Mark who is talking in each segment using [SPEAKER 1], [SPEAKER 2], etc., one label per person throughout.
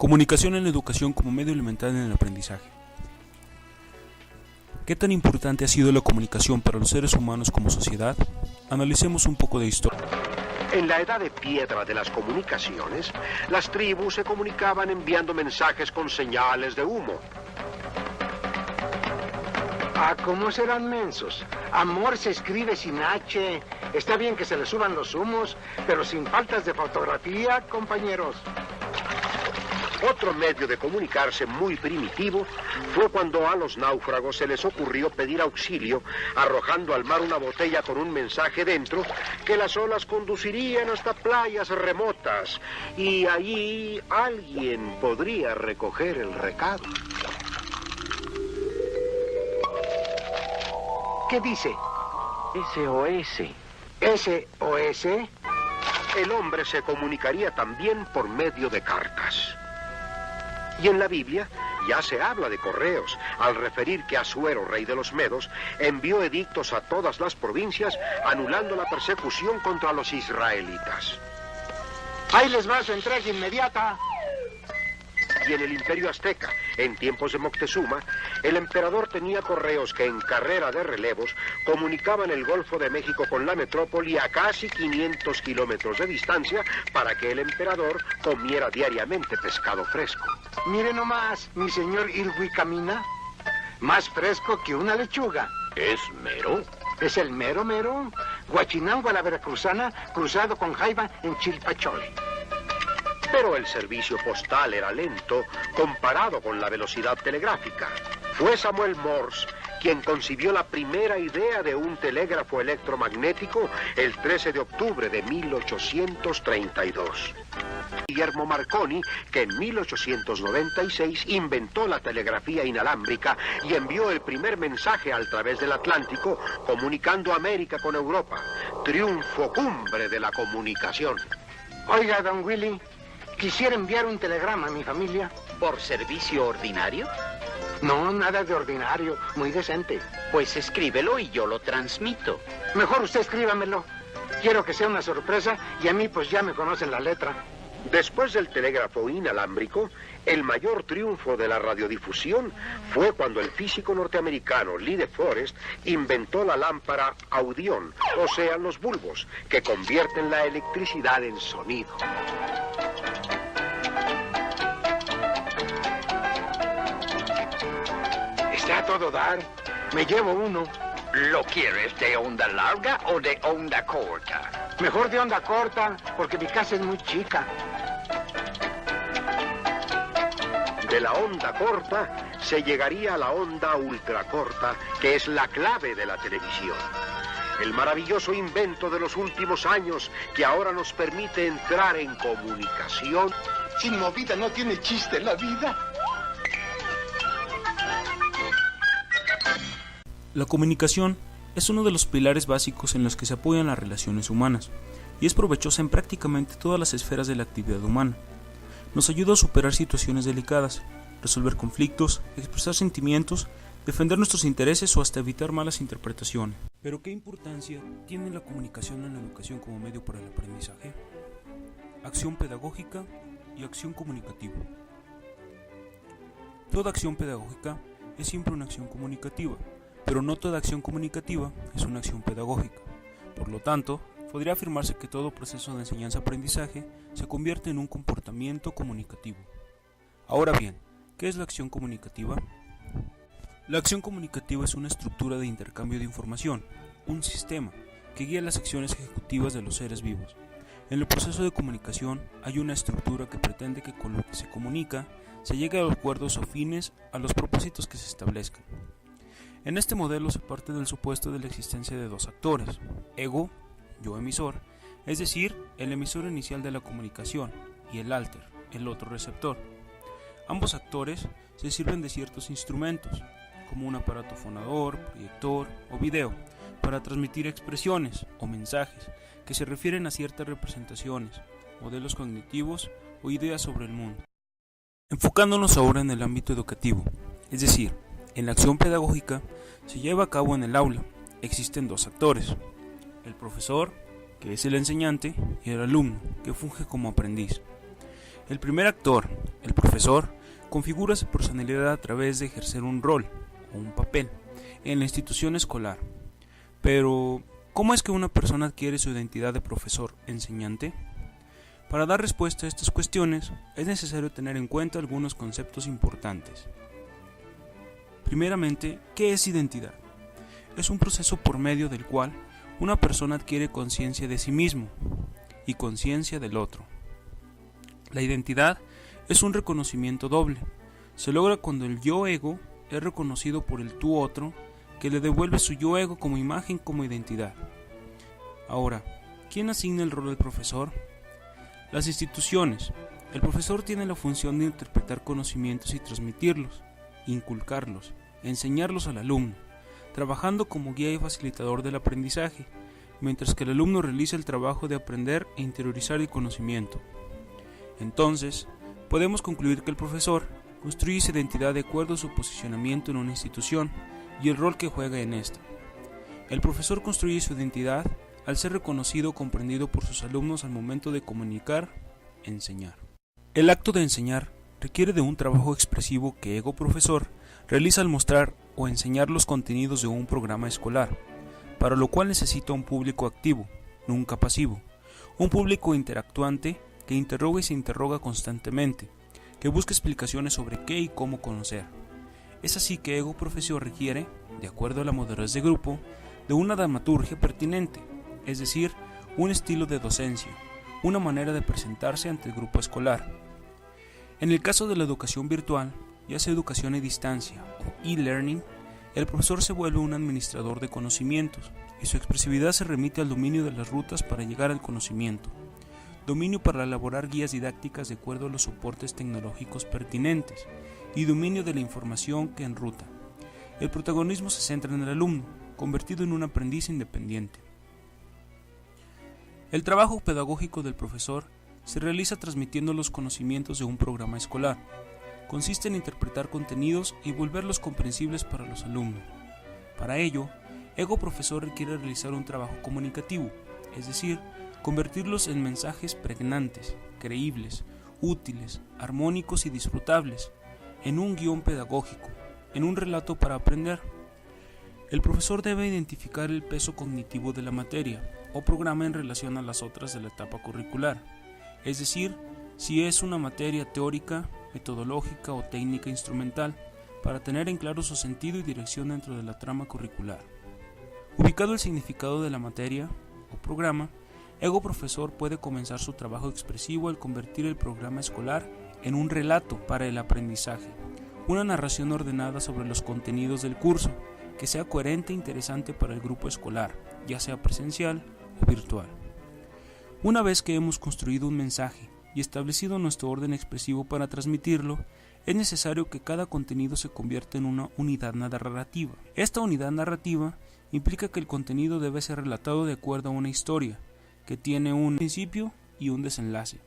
[SPEAKER 1] Comunicación en la educación como medio elemental en el aprendizaje. ¿Qué tan importante ha sido la comunicación para los seres humanos como sociedad? Analicemos un poco de historia.
[SPEAKER 2] En la edad de piedra de las comunicaciones, las tribus se comunicaban enviando mensajes con señales de humo.
[SPEAKER 3] Ah, ¿cómo serán mensos? Amor se escribe sin H. Está bien que se le suban los humos, pero sin faltas de fotografía, compañeros.
[SPEAKER 2] Otro medio de comunicarse muy primitivo fue cuando a los náufragos se les ocurrió pedir auxilio arrojando al mar una botella con un mensaje dentro que las olas conducirían hasta playas remotas y allí alguien podría recoger el recado.
[SPEAKER 3] ¿Qué dice?
[SPEAKER 4] SOS.
[SPEAKER 3] ¿SOS?
[SPEAKER 2] El hombre se comunicaría también por medio de cartas. Y en la Biblia ya se habla de correos, al referir que Asuero, rey de los Medos, envió edictos a todas las provincias, anulando la persecución contra los israelitas.
[SPEAKER 3] Ahí les va su entrega inmediata.
[SPEAKER 2] Y en el Imperio Azteca, en tiempos de Moctezuma, el emperador tenía correos que en carrera de relevos comunicaban el Golfo de México con la metrópoli a casi 500 kilómetros de distancia para que el emperador comiera diariamente pescado fresco.
[SPEAKER 3] Mire nomás, mi señor Irwi camina, más fresco que una lechuga.
[SPEAKER 4] ¿Es mero?
[SPEAKER 3] Es el mero mero, Huachinango a la veracruzana, cruzado con Jaiba en Chilpachole.
[SPEAKER 2] Pero el servicio postal era lento comparado con la velocidad telegráfica. Fue Samuel Morse quien concibió la primera idea de un telégrafo electromagnético el 13 de octubre de 1832. Guillermo Marconi, que en 1896 inventó la telegrafía inalámbrica y envió el primer mensaje a través del Atlántico, comunicando América con Europa. Triunfo cumbre de la comunicación.
[SPEAKER 3] Oiga, don Willy, quisiera enviar un telegrama a mi familia.
[SPEAKER 4] ¿Por servicio ordinario?
[SPEAKER 3] No, nada de ordinario, muy decente.
[SPEAKER 4] Pues escríbelo y yo lo transmito.
[SPEAKER 3] Mejor usted escríbamelo. Quiero que sea una sorpresa y a mí pues ya me conocen la letra.
[SPEAKER 2] Después del telégrafo inalámbrico, el mayor triunfo de la radiodifusión fue cuando el físico norteamericano Lee de Forest inventó la lámpara audión, o sea, los bulbos, que convierten la electricidad en sonido.
[SPEAKER 3] Está a todo dar. Me llevo uno.
[SPEAKER 4] ¿Lo quieres de onda larga o de onda corta?
[SPEAKER 3] Mejor de onda corta, porque mi casa es muy chica.
[SPEAKER 2] De la onda corta se llegaría a la onda ultracorta, que es la clave de la televisión. El maravilloso invento de los últimos años que ahora nos permite entrar en comunicación.
[SPEAKER 3] Sin movida no tiene chiste la vida.
[SPEAKER 1] La comunicación es uno de los pilares básicos en los que se apoyan las relaciones humanas y es provechosa en prácticamente todas las esferas de la actividad humana. Nos ayuda a superar situaciones delicadas, resolver conflictos, expresar sentimientos, defender nuestros intereses o hasta evitar malas interpretaciones. Pero ¿qué importancia tiene la comunicación en la educación como medio para el aprendizaje? Acción pedagógica y acción comunicativa. Toda acción pedagógica es siempre una acción comunicativa, pero no toda acción comunicativa es una acción pedagógica. Por lo tanto, podría afirmarse que todo proceso de enseñanza-aprendizaje se convierte en un comportamiento comunicativo. Ahora bien, ¿qué es la acción comunicativa? La acción comunicativa es una estructura de intercambio de información, un sistema, que guía las acciones ejecutivas de los seres vivos. En el proceso de comunicación hay una estructura que pretende que con lo que se comunica se llegue a los acuerdos o fines a los propósitos que se establezcan. En este modelo se parte del supuesto de la existencia de dos actores, ego, yo emisor, es decir, el emisor inicial de la comunicación, y el alter, el otro receptor. Ambos actores se sirven de ciertos instrumentos, como un aparato fonador, proyector o video, para transmitir expresiones o mensajes que se refieren a ciertas representaciones, modelos cognitivos o ideas sobre el mundo. Enfocándonos ahora en el ámbito educativo, es decir, en la acción pedagógica se lleva a cabo en el aula. Existen dos actores, el profesor, que es el enseñante, y el alumno, que funge como aprendiz. El primer actor, el profesor, profesor configura su personalidad a través de ejercer un rol o un papel en la institución escolar. Pero, ¿cómo es que una persona adquiere su identidad de profesor enseñante? Para dar respuesta a estas cuestiones, es necesario tener en cuenta algunos conceptos importantes. Primeramente, ¿qué es identidad? Es un proceso por medio del cual una persona adquiere conciencia de sí mismo y conciencia del otro. La identidad es un reconocimiento doble. Se logra cuando el yo-ego es reconocido por el tú-otro, que le devuelve su yo-ego como imagen, como identidad. Ahora, ¿quién asigna el rol del profesor? Las instituciones. El profesor tiene la función de interpretar conocimientos y transmitirlos, inculcarlos, enseñarlos al alumno, trabajando como guía y facilitador del aprendizaje, mientras que el alumno realiza el trabajo de aprender e interiorizar el conocimiento. Entonces, podemos concluir que el profesor construye su identidad de acuerdo a su posicionamiento en una institución y el rol que juega en esta. El profesor construye su identidad al ser reconocido o comprendido por sus alumnos al momento de comunicar, enseñar. El acto de enseñar requiere de un trabajo expresivo que Ego Profesor realiza al mostrar o enseñar los contenidos de un programa escolar, para lo cual necesita un público activo, nunca pasivo, un público interactuante que interroga y se interroga constantemente, que busca explicaciones sobre qué y cómo conocer. Es así que Ego Profesor requiere, de acuerdo a la madurez de grupo, de una dramaturgia pertinente, es decir, un estilo de docencia, una manera de presentarse ante el grupo escolar. En el caso de la educación virtual, ya sea educación a distancia o e-learning, el profesor se vuelve un administrador de conocimientos y su expresividad se remite al dominio de las rutas para llegar al conocimiento, dominio para elaborar guías didácticas de acuerdo a los soportes tecnológicos pertinentes y dominio de la información que enruta. El protagonismo se centra en el alumno, convertido en un aprendiz independiente. El trabajo pedagógico del profesor se realiza transmitiendo los conocimientos de un programa escolar. Consiste en interpretar contenidos y volverlos comprensibles para los alumnos. Para ello, Ego Profesor requiere realizar un trabajo comunicativo, es decir, convertirlos en mensajes pregnantes, creíbles, útiles, armónicos y disfrutables, en un guión pedagógico, en un relato para aprender. El profesor debe identificar el peso cognitivo de la materia o programa en relación a las otras de la etapa curricular, es decir, si es una materia teórica, metodológica o técnica instrumental, para tener en claro su sentido y dirección dentro de la trama curricular. Ubicado el significado de la materia o programa, Ego Profesor puede comenzar su trabajo expresivo al convertir el programa escolar en un relato para el aprendizaje, una narración ordenada sobre los contenidos del curso, que sea coherente e interesante para el grupo escolar, ya sea presencial o virtual. Una vez que hemos construido un mensaje y establecido nuestro orden expresivo para transmitirlo, es necesario que cada contenido se convierta en una unidad narrativa. Esta unidad narrativa implica que el contenido debe ser relatado de acuerdo a una historia, que tiene un principio y un desenlace,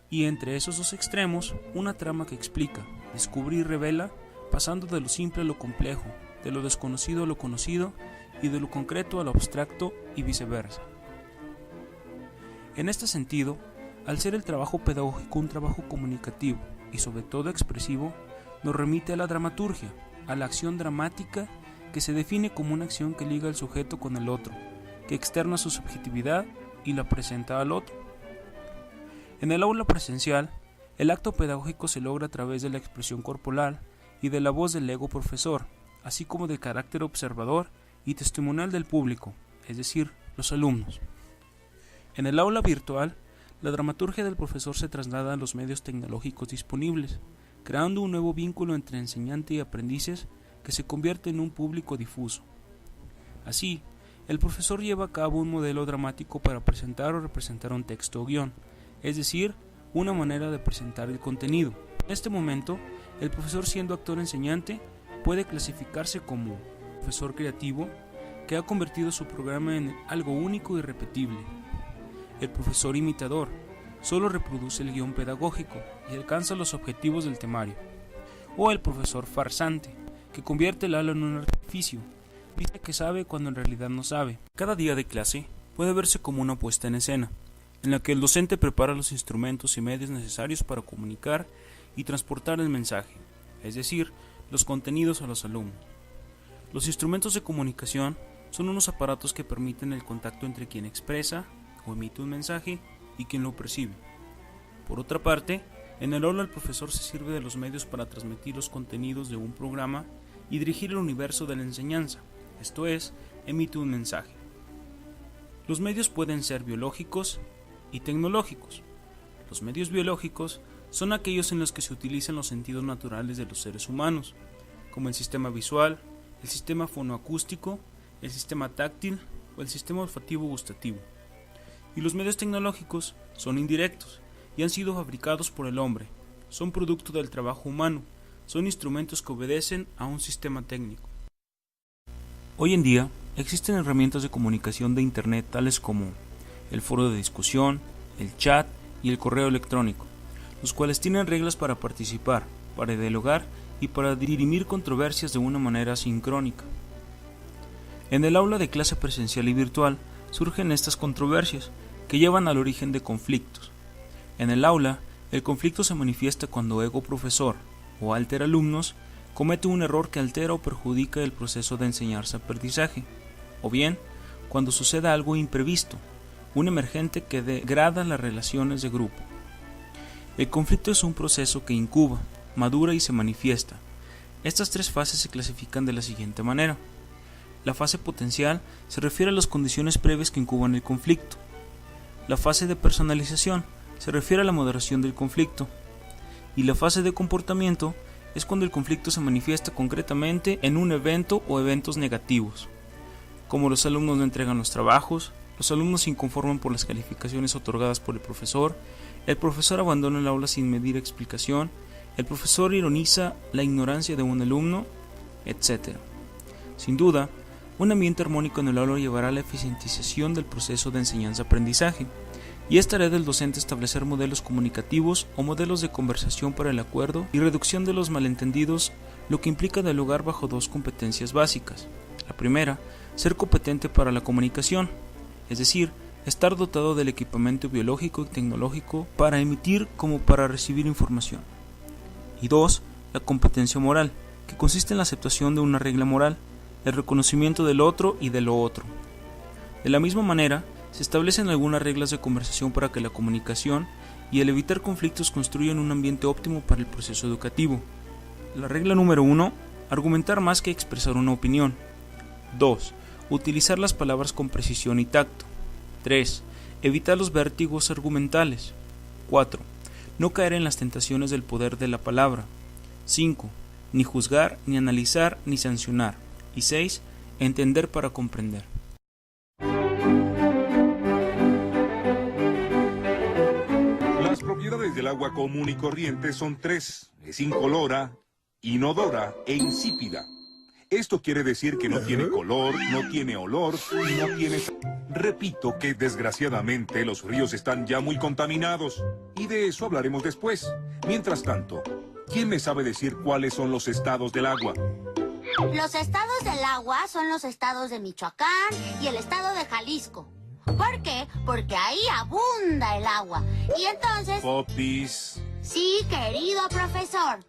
[SPEAKER 1] y entre esos dos extremos, una trama que explica, descubre y revela, pasando de lo simple a lo complejo, de lo desconocido a lo conocido, y de lo concreto a lo abstracto, y viceversa. En este sentido, al ser el trabajo pedagógico un trabajo comunicativo y sobre todo expresivo, nos remite a la dramaturgia, a la acción dramática que se define como una acción que liga al sujeto con el otro, que externa su subjetividad y la presenta al otro. En el aula presencial, el acto pedagógico se logra a través de la expresión corporal y de la voz del Ego Profesor, así como del carácter observador y testimonial del público, es decir, los alumnos. En el aula virtual, la dramaturgia del profesor se traslada a los medios tecnológicos disponibles, creando un nuevo vínculo entre enseñante y aprendices que se convierte en un público difuso. Así, el profesor lleva a cabo un modelo dramático para presentar o representar un texto o guión, es decir, una manera de presentar el contenido. En este momento, el profesor, siendo actor enseñante, puede clasificarse como profesor creativo que ha convertido su programa en algo único y repetible. El profesor imitador solo reproduce el guión pedagógico y alcanza los objetivos del temario. O el profesor farsante, que convierte el aula en un artificio, dice que sabe cuando en realidad no sabe. Cada día de clase puede verse como una puesta en escena, en la que el docente prepara los instrumentos y medios necesarios para comunicar y transportar el mensaje, es decir, los contenidos a los alumnos. Los instrumentos de comunicación son unos aparatos que permiten el contacto entre quien expresa o emite un mensaje y quien lo percibe. Por otra parte, en el aula el profesor se sirve de los medios para transmitir los contenidos de un programa y dirigir el universo de la enseñanza, esto es, emite un mensaje. Los medios pueden ser biológicos y tecnológicos. Los medios biológicos son aquellos en los que se utilizan los sentidos naturales de los seres humanos, como el sistema visual, el sistema fonoacústico, el sistema táctil o el sistema olfativo-gustativo. Y los medios tecnológicos son indirectos y han sido fabricados por el hombre, son producto del trabajo humano, son instrumentos que obedecen a un sistema técnico. Hoy en día existen herramientas de comunicación de Internet tales como el foro de discusión, el chat y el correo electrónico, los cuales tienen reglas para participar, para dialogar y para dirimir controversias de una manera sincrónica. En el aula de clase presencial y virtual surgen estas controversias que llevan al origen de conflictos. En el aula, el conflicto se manifiesta cuando ego profesor o alter alumnos comete un error que altera o perjudica el proceso de enseñanza-aprendizaje, o bien cuando suceda algo imprevisto, un emergente que degrada las relaciones de grupo. El conflicto es un proceso que incuba, madura y se manifiesta. Estas tres fases se clasifican de la siguiente manera. La fase potencial se refiere a las condiciones previas que incuban el conflicto. La fase de personalización se refiere a la moderación del conflicto. Y la fase de comportamiento es cuando el conflicto se manifiesta concretamente en un evento o eventos negativos, como los alumnos no entregan los trabajos, los alumnos se inconforman por las calificaciones otorgadas por el profesor abandona el aula sin medir explicación, el profesor ironiza la ignorancia de un alumno, etc. Sin duda, un ambiente armónico en el aula llevará a la eficientización del proceso de enseñanza-aprendizaje, y es tarea del docente establecer modelos comunicativos o modelos de conversación para el acuerdo y reducción de los malentendidos, lo que implica dialogar bajo dos competencias básicas. La primera, ser competente para la comunicación, es decir, estar dotado del equipamiento biológico y tecnológico para emitir como para recibir información. Y dos, la competencia moral, que consiste en la aceptación de una regla moral, el reconocimiento del otro y de lo otro. De la misma manera, se establecen algunas reglas de conversación para que la comunicación y el evitar conflictos construyan un ambiente óptimo para el proceso educativo. La regla número 1, argumentar más que expresar una opinión. 2. Utilizar las palabras con precisión y tacto. 3. Evitar los vértigos argumentales. 4. No caer en las tentaciones del poder de la palabra. 5. Ni juzgar, ni analizar, ni sancionar. Y 6. Entender para comprender.
[SPEAKER 5] Las propiedades del agua común y corriente son tres: es incolora, inodora e insípida. Esto quiere decir que no tiene color, no tiene olor y no tiene... Repito que desgraciadamente los ríos están ya muy contaminados, y de eso hablaremos después. Mientras tanto, ¿quién me sabe decir cuáles son los estados del agua?
[SPEAKER 6] Los estados del agua son los estados de Michoacán y el estado de Jalisco. ¿Por qué? Porque ahí abunda el agua. Y entonces...
[SPEAKER 5] Popis.
[SPEAKER 6] Sí, querido profesor.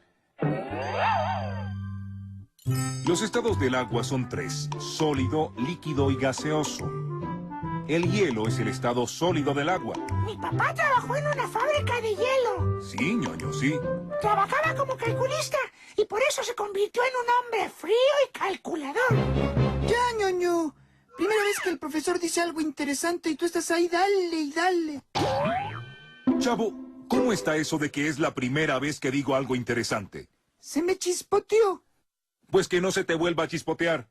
[SPEAKER 5] Los estados del agua son tres: sólido, líquido y gaseoso. El hielo es el estado sólido del agua.
[SPEAKER 7] Mi papá trabajó en una fábrica de hielo.
[SPEAKER 5] Sí, ñoño, sí.
[SPEAKER 7] Trabajaba como calculista y por eso se convirtió en un hombre frío y calculador.
[SPEAKER 8] Ya, ñoño. Primera vez que el profesor dice algo interesante y tú estás ahí, dale y dale.
[SPEAKER 5] Chavo, ¿cómo está eso de que es la primera vez que digo algo interesante?
[SPEAKER 8] Se me chispoteó.
[SPEAKER 5] Pues que no se te vuelva a chispotear.